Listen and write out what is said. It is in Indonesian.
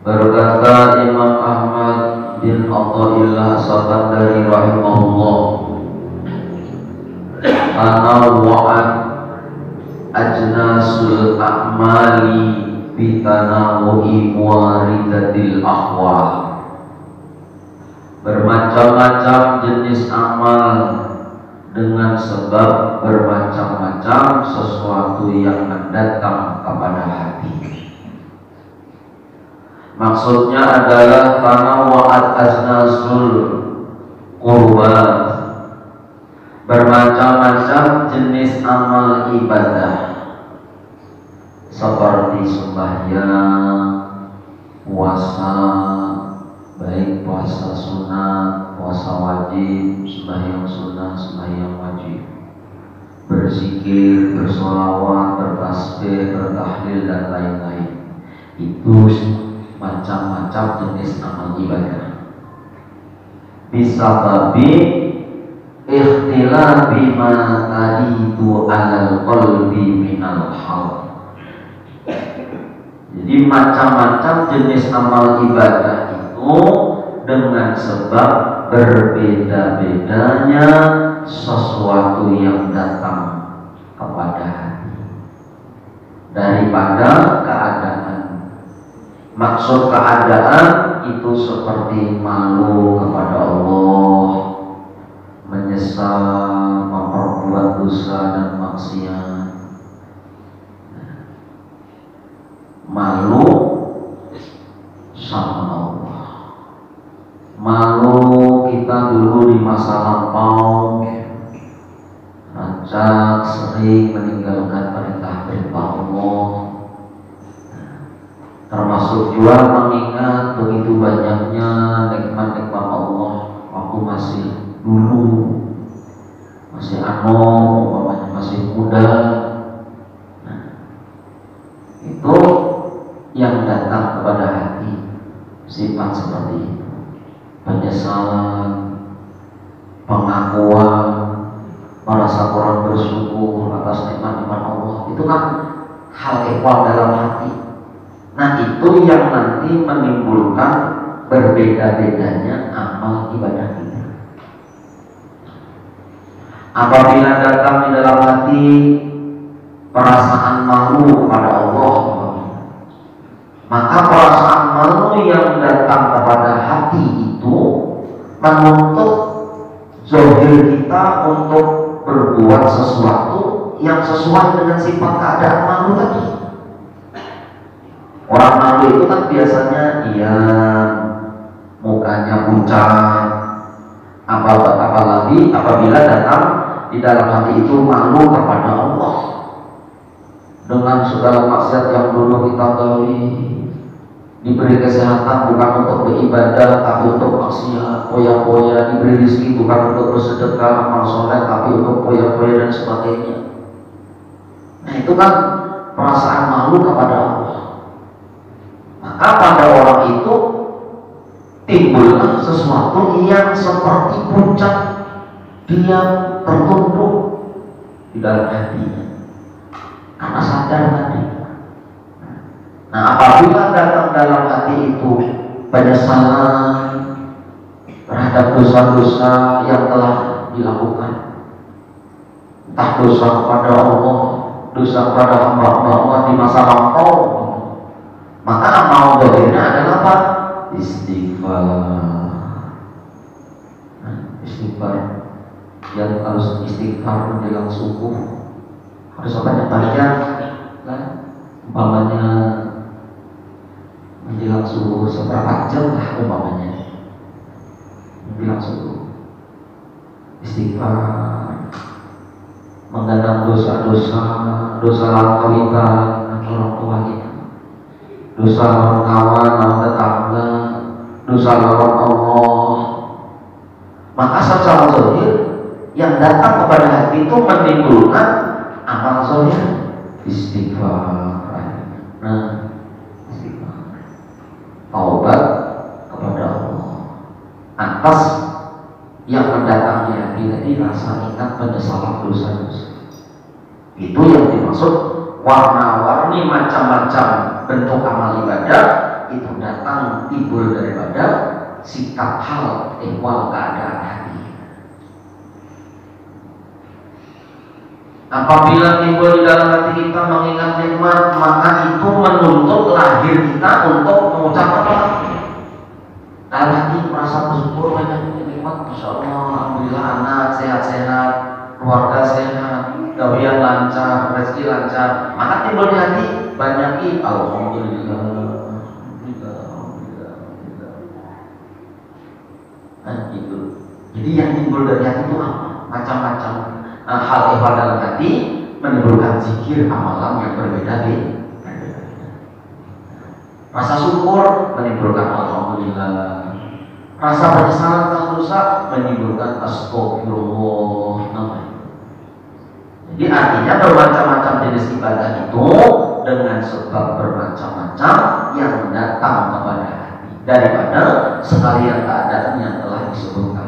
Berkata Imam Ahmad bin Athaillah As-Sakandari rahimahullah, tanawwa'at ajnasul a'mali bitanawu'i muwaridatil ahwal. Bermacam-macam jenis amal dengan sebab bermacam-macam sesuatu yang mendatang kepada hati. Maksudnya adalah tanawwa'at ajnasul qurbat, bermacam-macam jenis amal ibadah seperti sembahyang, puasa, baik puasa sunat, puasa wajib, sembahyang sunat, sembahyang wajib, berzikir, bersolawat, bertasbih, bertahlil dan lain-lain. Itu macam-macam jenis amal ibadah. Bisa babi ikhtilafi ma taridu alal qalbi minal hal. Jadi macam-macam jenis amal ibadah itu dengan sebab berbeda-bedanya sesuatu yang datang kepada hati daripada keadaan. Maksud keadaan itu seperti malu kepada Allah, menyesal, memperbuat dosa dan maksiat, malu sama Allah, malu kita dulu di masa lampau rancak sering meninggalkan perintah-perintah Allah, termasuk juga mengingat begitu banyaknya nikmat-nikmat Allah waktu masih dulu, masih umpamanya masih muda. Nah, itu yang datang kepada hati sifat seperti itu, penyesalan, pengakuan, merasa kurang bersyukur atas nikmat-nikmat Allah. Itu kan hal ehwal dalam hati. Nah, itu yang nanti menimbulkan berbeda-bedanya amal ibadah kita. Apabila datang di dalam hati perasaan malu kepada Allah, maka perasaan malu yang datang kepada hati itu menuntut zahir kita untuk berbuat sesuatu yang sesuai dengan sifat keadaan malu tadi. Orang malu itu kan biasanya mukanya pucat, apalagi apabila datang di dalam hati itu malu kepada Allah dengan segala maksiat yang dulu kita lalui. Diberi kesehatan bukan untuk beribadah tapi untuk maksiat, poya-poya, diberi rezeki bukan untuk bersedekah, amal soleh tapi untuk poya-poya dan sebagainya. Nah, itu kan perasaan malu kepada Allah. Maka pada orang itu timbullah sesuatu yang seperti puncak, dia tertunduk di dalam hatinya karena sadar tadi. Nah, apabila datang dalam hati itu penyesalan terhadap dosa-dosa yang telah dilakukan, entah dosa kepada Allah, dosa kepada hamba-hamba Allah di masa lampau, maka amal dohirnya adalah apa? Istighfar. Nah, istighfar yang harus istighfar menjelang subuh, harus banyak-banyak kan? Umpamanya menjelang subuh seberapa jam lah umpamanya menjelang subuh istighfar, menggadang dosa-dosa, dosa lampau kita, orang tua kita, dosa lawan kawan, lawan tetangga, dosa lawan Allah. Maka secara zahir yang datang kepada hati itu menimbulkan amal zahir istighfar. Nah, istighfar, taubat kepada Allah atas yang mendatangi hati tadi, rasa ingat penyesalan dosa-dosa. Itu yang dimaksud warna-warni macam-macam bentuk amal ibadah itu datang timbul daripada sikap hal ehwal keadaan hati. Apabila timbul di dalam hati kita mengingat nikmat, maka itu menuntut lahir kita untuk mengucapkan apa? Dalam hati merasa bersyukur banyak nikmat, masya Allah, alhamdulillah anak sehat-sehat, keluarga sehat, gawian lancar, rezeki lancar, maka timbul di hati banyak alhamdulillah. Nah, gitu. Jadi yang timbul dari hati itu apa? Macam-macam hal ehwal dalam hati menimbulkan zikir amalan yang berbeda-beda. Rasa syukur menimbulkan alhamdulillah. Rasa penyesalan atas dosa menimbulkan astagfirullah. Jadi artinya bermacam-macam jenis ibadah itu dengan sebab bermacam-macam yang datang kepada hati daripada sekalian keadaan yang telah disebutkan